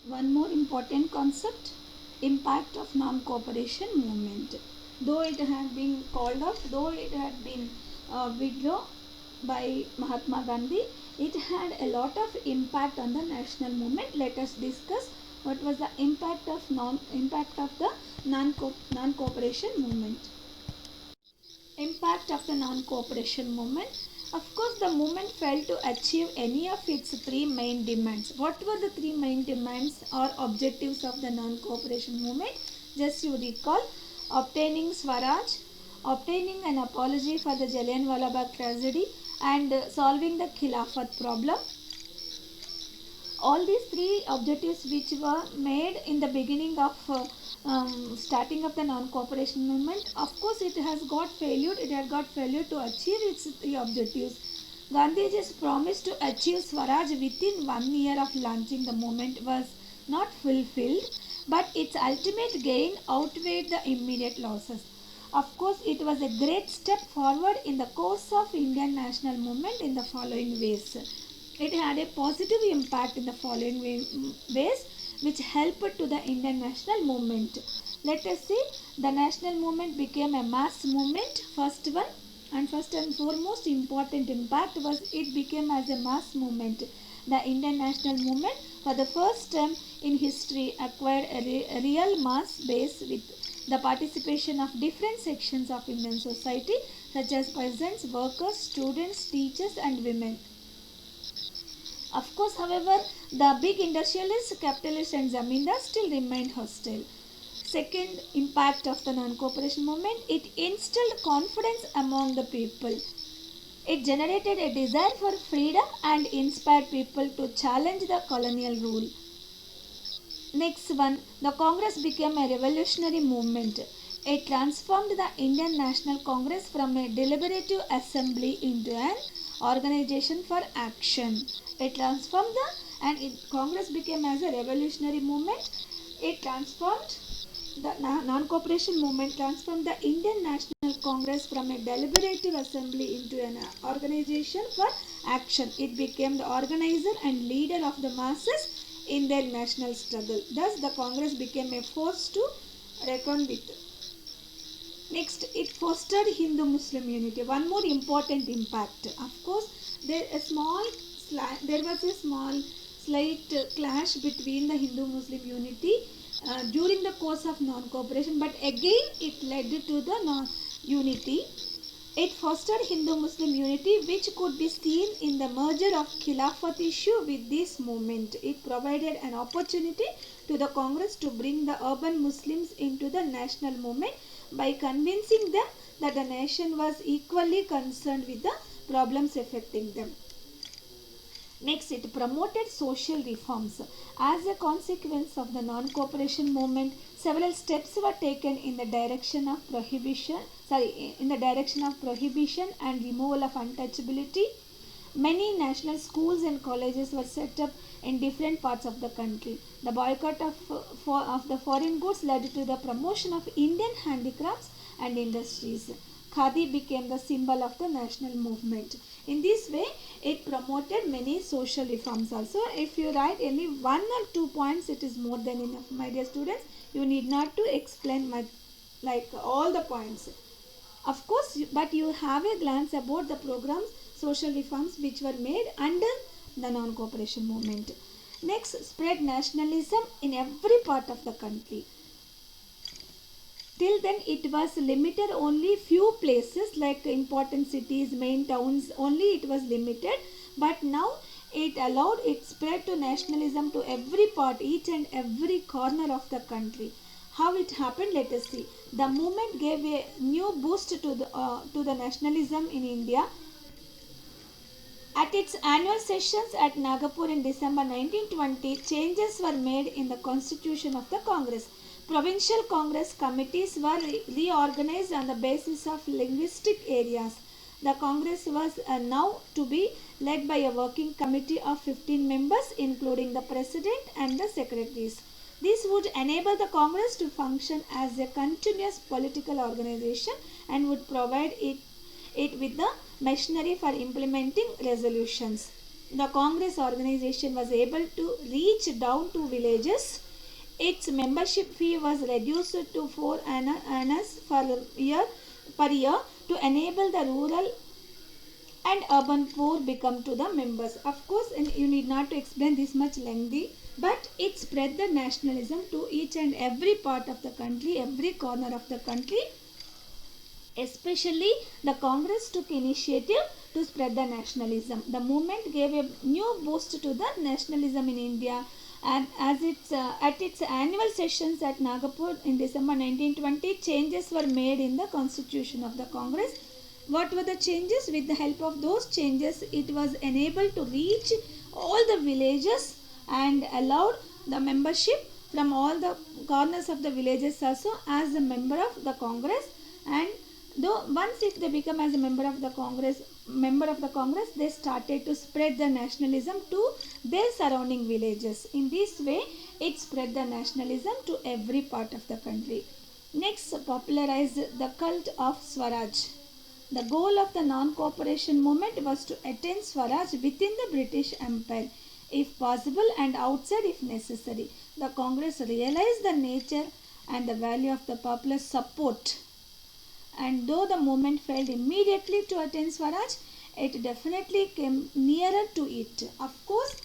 One more important concept, impact of non-cooperation movement. Though it had been called off, though it had been withdrawn by Mahatma Gandhi, it had a lot of impact on the national movement. Let us discuss what was the impact of the non-cooperation movement. Impact of the non-cooperation movement. Of course, the movement failed to achieve any of its three main demands. What were the three main demands or objectives of the non-cooperation movement? Just you recall: obtaining Swaraj, obtaining an apology for the Jallianwala Bagh tragedy, and solving the Khilafat problem. All these three objectives which were made in the beginning of starting of the non-cooperation movement, of course it had got failure to achieve its three objectives. Gandhiji's promise to achieve Swaraj within 1 year of launching the movement was not fulfilled, but its ultimate gain outweighed the immediate losses. Of course, it was a great step forward in the course of Indian national movement in the following ways. It had a positive impact in the following ways which helped to the Indian national movement. Let us see, the national movement became a mass movement. First and foremost important impact was it became as a mass movement. The Indian national movement for the first time in history acquired a real mass base with the participation of different sections of Indian society such as peasants, workers, students, teachers and women. Of course, however, the big industrialists, capitalists and zamindars still remained hostile. Second impact of the non-cooperation movement, it instilled confidence among the people. It generated a desire for freedom and inspired people to challenge the colonial rule. Next one, the Congress became a revolutionary movement. It transformed the Indian National Congress from a deliberative assembly into an organization for action. It transformed Congress became as a revolutionary movement. It transformed the non-cooperation movement transformed the Indian National Congress from a deliberative assembly into an organization for action. It became the organizer and leader of the masses in their national struggle. Thus, the Congress became a force to reckon with. Next, it fostered Hindu-Muslim unity. One more important impact. Of course, there was a small slight clash between the Hindu-Muslim unity during the course of non-cooperation, but again it led to the unity. It fostered Hindu-Muslim unity, which could be seen in the merger of Khilafat issue with this movement. It provided an opportunity to the Congress to bring the urban Muslims into the national movement by convincing them that the nation was equally concerned with the problems affecting them. Next, it promoted social reforms. As a consequence of the non-cooperation movement, several steps were taken in the direction of prohibition and removal of untouchability. Many national schools and colleges were set up in different parts of the country. The boycott of the foreign goods led to the promotion of Indian handicrafts and industries. Khadi became the symbol of the national movement. In this way, it promoted many social reforms also. If you write any one or 2 points, it is more than enough, my dear students. You need not to explain much, like all the points. Of course, but you have a glance about the programs, social reforms which were made under the non-cooperation movement. Next, spread nationalism in every part of the country. Till then it was limited only few places like important cities, main towns, only it was limited, but now it allowed its spread to nationalism to every part, each and every corner of the country. How it happened, let us see. The movement gave a new boost to the nationalism in India. At its annual sessions at Nagpur in December 1920, changes were made in the constitution of the Congress. Provincial Congress committees were reorganized on the basis of linguistic areas. The Congress was now to be led by a working committee of 15 members, including the President and the secretaries. This would enable the Congress to function as a continuous political organization and would provide it with the machinery for implementing resolutions. the Congress organization was able to reach down to villages. Its membership fee was reduced to 4 annas per year to enable the rural and urban poor become to the members. Of course, and you need not to explain this much lengthy, but it spread the nationalism to each and every part of the country, every corner of the country. Especially the Congress took initiative to spread the nationalism. The movement gave a new boost to the nationalism in India, and as at its annual sessions at Nagpur in December 1920, changes were made in the constitution of the Congress. What were the changes? With the help of those changes, it was enabled to reach all the villages and allowed the membership from all the corners of the villages also as a member of the Congress. And though once if they become as a member of the Congress, they started to spread the nationalism to their surrounding villages. In this way, it spread the nationalism to every part of the country. Next, popularized the cult of Swaraj. The goal of the non-cooperation movement was to attain Swaraj within the British Empire, if possible, and outside if necessary. The Congress realized the nature and the value of the popular support, and though the movement failed immediately to attain Swaraj, it definitely came nearer to it. Of course,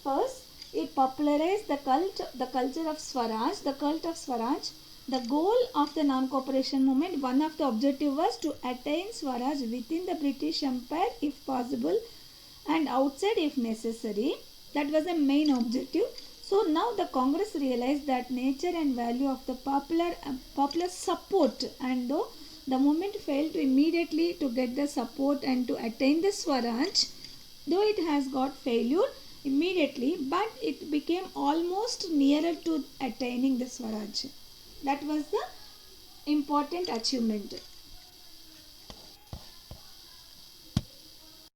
first it popularized the culture of Swaraj, the cult of Swaraj. The goal of the non-cooperation movement, one of the objective was to attain Swaraj within the British Empire if possible and outside if necessary. That was the main objective. So now the Congress realized that nature and value of the popular support, and though the movement failed to immediately to get the support and to attain the Swaraj, though it has got failure immediately, but it became almost nearer to attaining the Swaraj. That was the important achievement.